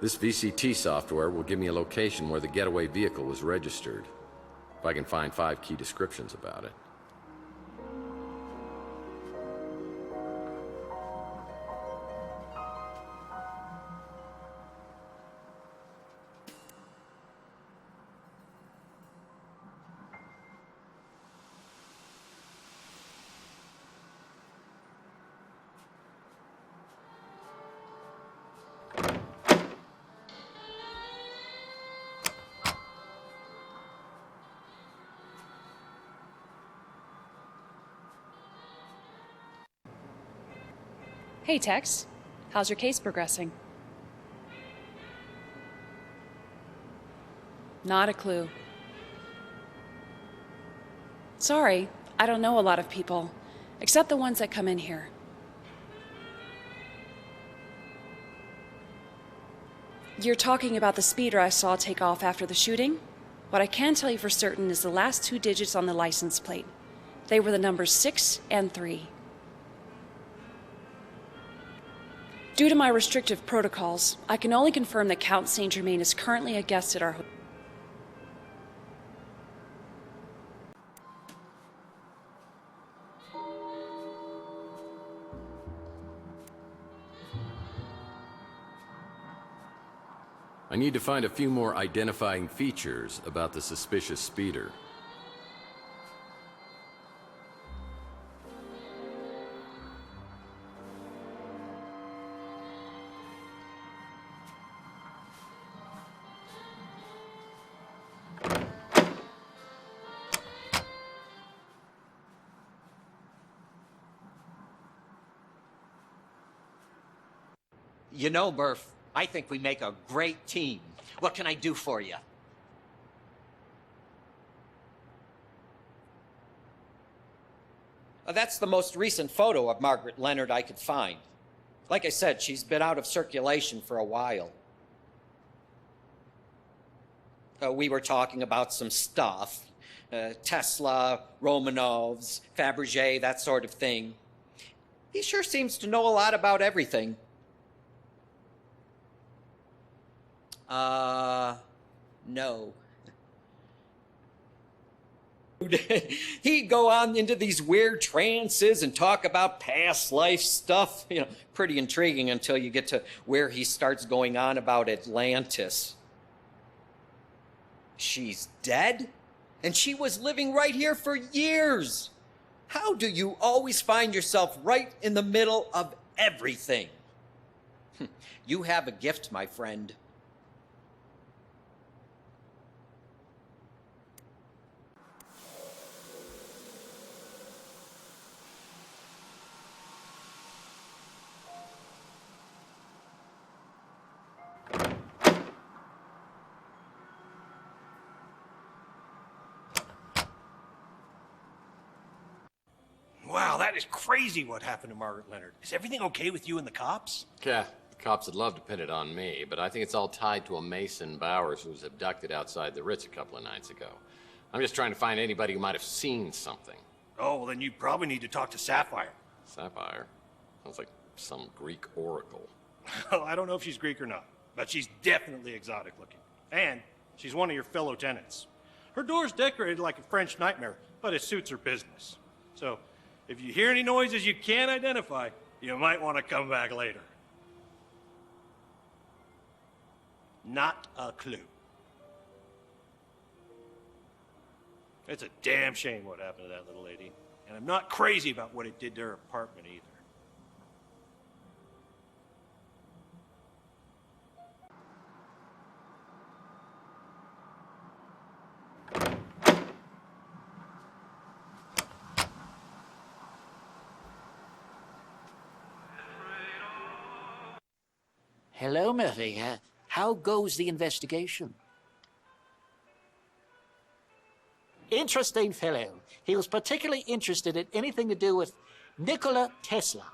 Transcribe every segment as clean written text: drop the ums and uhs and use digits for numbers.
This VCT software will give me a location where the getaway vehicle was registered, if I can find 5 key descriptions about it. Hey, Tex. How's your case progressing? Not a clue. Sorry, I don't know a lot of people, except the ones that come in here. You're talking about the speeder I saw take off after the shooting? What I can tell you for certain is the last 2 digits on the license plate. They were the numbers 6 and 3. Due to my restrictive protocols, I can only confirm that Count Saint Germain is currently a guest at our hotel. I need to find a few more identifying features about the suspicious speeder. You know, Murph, I think we make a great team. What can I do for you? That's the most recent photo of Margaret Leonard I could find. Like I said, she's been out of circulation for a while. We were talking about some stuff. Tesla, Romanovs, Fabergé, that sort of thing. He sure seems to know a lot about everything. No. He'd go on into these weird trances and talk about past life stuff. You know, pretty intriguing until you get to where he starts going on about Atlantis. She's dead? And she was living right here for years. How do you always find yourself right in the middle of everything? You have a gift, my friend. Wow, that is crazy what happened to Margaret Leonard. Is everything okay with you and the cops? Yeah, the cops would love to pin it on me, but I think it's all tied to a Mason Bowers who was abducted outside the Ritz a couple of nights ago. I'm just trying to find anybody who might have seen something. Oh, well then you probably need to talk to Sapphire. Sapphire? Sounds like some Greek oracle. Well, I don't know if she's Greek or not, but she's definitely exotic looking. And she's one of your fellow tenants. Her door's decorated like a French nightmare, but it suits her business. So, if you hear any noises you can't identify, you might want to come back later. Not a clue. It's a damn shame what happened to that little lady. And I'm not crazy about what it did to her apartment either. Hello, Murphy. How goes the investigation? Interesting fellow. He was particularly interested in anything to do with Nikola Tesla.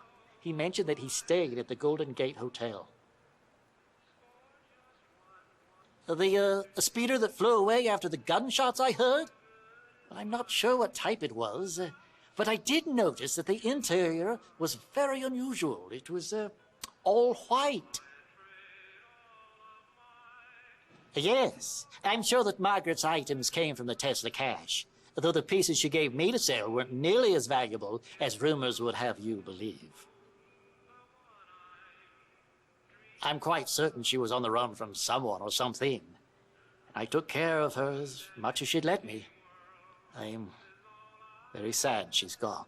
He mentioned that he stayed at the Golden Gate Hotel. The speeder that flew away after the gunshots I heard? Well, I'm not sure what type it was, but I did notice that the interior was very unusual. It was all white. Yes, I'm sure that Margaret's items came from the Tesla cache, though the pieces she gave me to sell weren't nearly as valuable as rumors would have you believe. I'm quite certain she was on the run from someone or something. I took care of her as much as she'd let me. I'm very sad she's gone.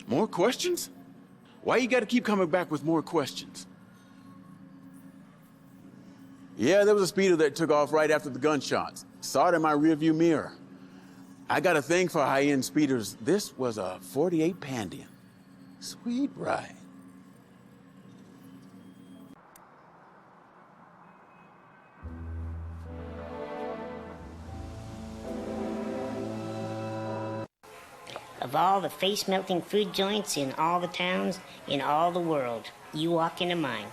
More questions? Why you gotta keep coming back with more questions? Yeah, there was a speeder that took off right after the gunshots. Saw it in my rearview mirror. I got a thing for high-end speeders. This was a 48 Pandian. Sweet ride. Of all the face-melting food joints in all the towns, in all the world, you walk into mine.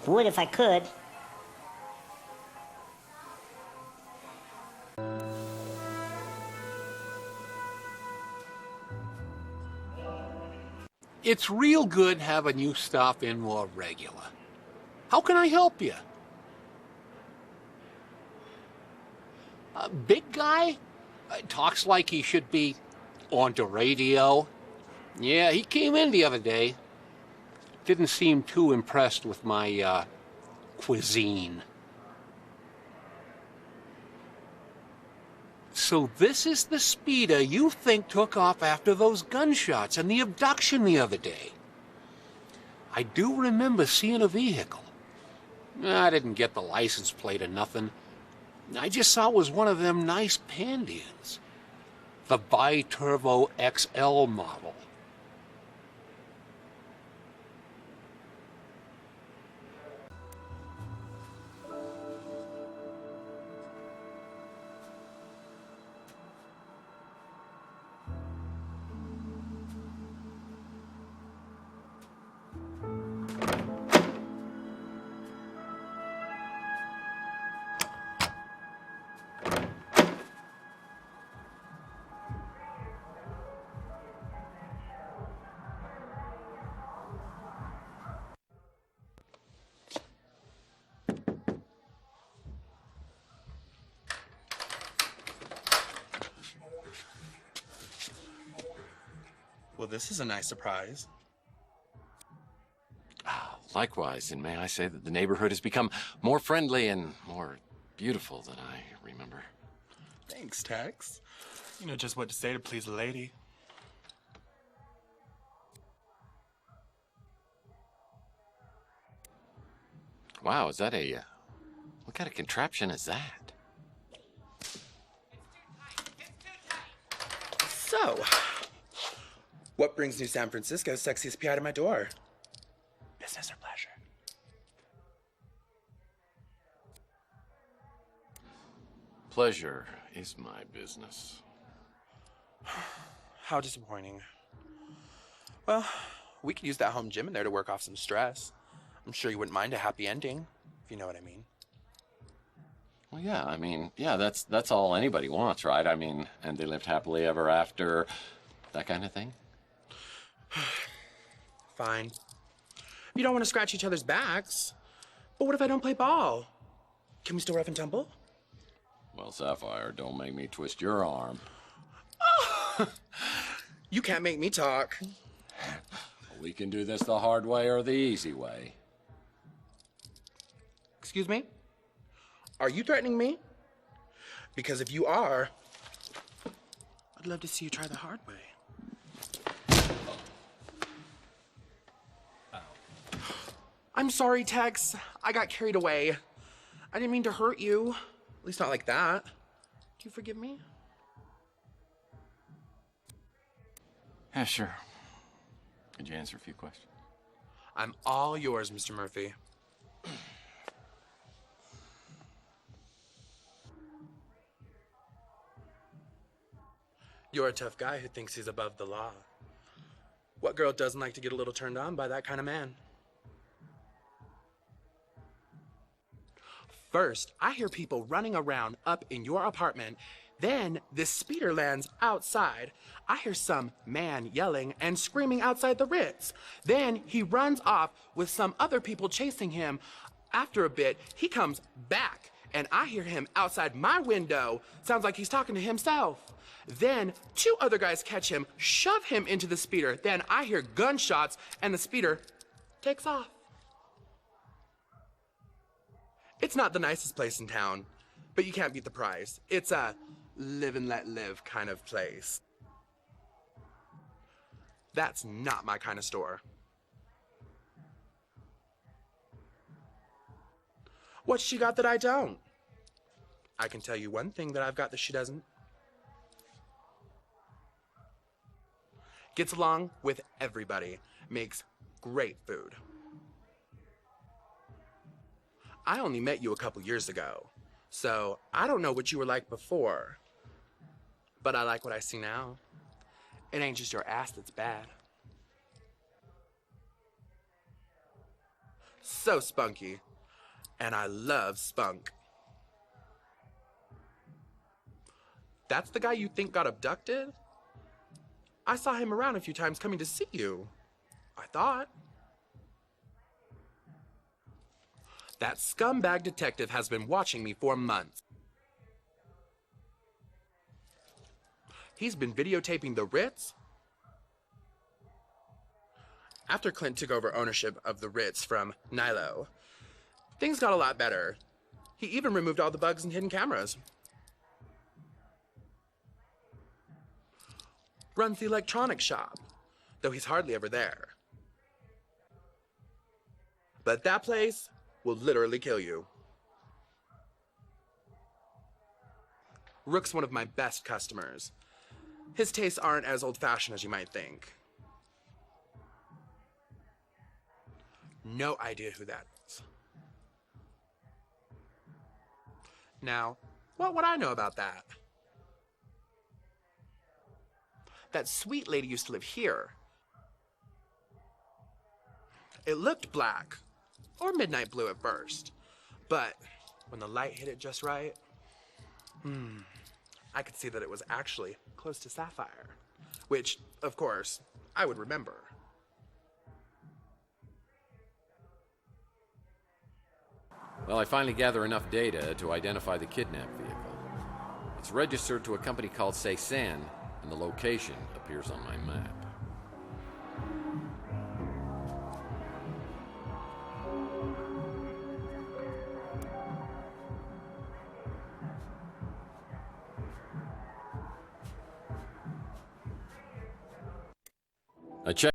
Would if I could. It's real good having you stop in more regular. How can I help you? A big guy? Talks like he should be on the radio. Yeah, he came in the other day. Didn't seem too impressed with my, cuisine. So this is the speeder you think took off after those gunshots and the abduction the other day. I do remember seeing a vehicle. I didn't get the license plate or nothing. I just saw it was one of them nice Pandians. The Bi-Turbo XL model. Well, this is a nice surprise. Likewise, and may I say that the neighborhood has become more friendly and more beautiful than I remember. Thanks, Tex. You know just what to say to please a lady. Wow, is that a... what kind of contraption is that? So, what brings New San Francisco's sexiest PI to my door? Business or pleasure? Pleasure is my business. How disappointing. Well, we could use that home gym in there to work off some stress. I'm sure you wouldn't mind a happy ending, if you know what I mean. Well, yeah, I mean, yeah, that's all anybody wants, right? I mean, and they lived happily ever after, that kind of thing? Fine. You don't want to scratch each other's backs. But what if I don't play ball? Can we still rough and tumble? Well, Sapphire, don't make me twist your arm. You can't make me talk. We can do this the hard way or the easy way. Excuse me? Are you threatening me? Because if you are, I'd love to see you try the hard way. I'm sorry, Tex. I got carried away. I didn't mean to hurt you. At least not like that. Do you forgive me? Yeah, sure. Could you answer a few questions? I'm all yours, Mr. Murphy. You're a tough guy who thinks he's above the law. What girl doesn't like to get a little turned on by that kind of man? First, I hear people running around up in your apartment Then this speeder lands outside. I hear some man yelling and screaming outside the Ritz. Then he runs off with some other people chasing him. After a bit, he comes back, and I hear him outside my window. Sounds like he's talking to himself. Then 2 other guys catch him, shove him into the speeder. Then I hear gunshots, and the speeder takes off. It's not the nicest place in town, but you can't beat the price. It's a live and let live kind of place. That's not my kind of store. What's she got that I don't? I can tell you one thing that I've got that she doesn't. Gets along with everybody. Makes great food. I only met you a couple years ago, so I don't know what you were like before. But I like what I see now. It ain't just your ass that's bad. So spunky. And I love spunk. That's the guy you think got abducted? I saw him around a few times coming to see you. I thought. That scumbag detective has been watching me for months. He's been videotaping the Ritz. After Clint took over ownership of the Ritz from Nilo, things got a lot better. He even removed all the bugs and hidden cameras. Runs the electronics shop, though he's hardly ever there. But that place will literally kill you. Rook's one of my best customers. His tastes aren't as old-fashioned as you might think. No idea who that is. Now, what would I know about that? That sweet lady used to live here. It looked black, or midnight blue at first, but when the light hit it just right, I could see that it was actually close to sapphire, which, of course, I would remember. Well, I finally gather enough data to identify the kidnapped vehicle. It's registered to a company called Cezanne, and the location appears on my map. I checked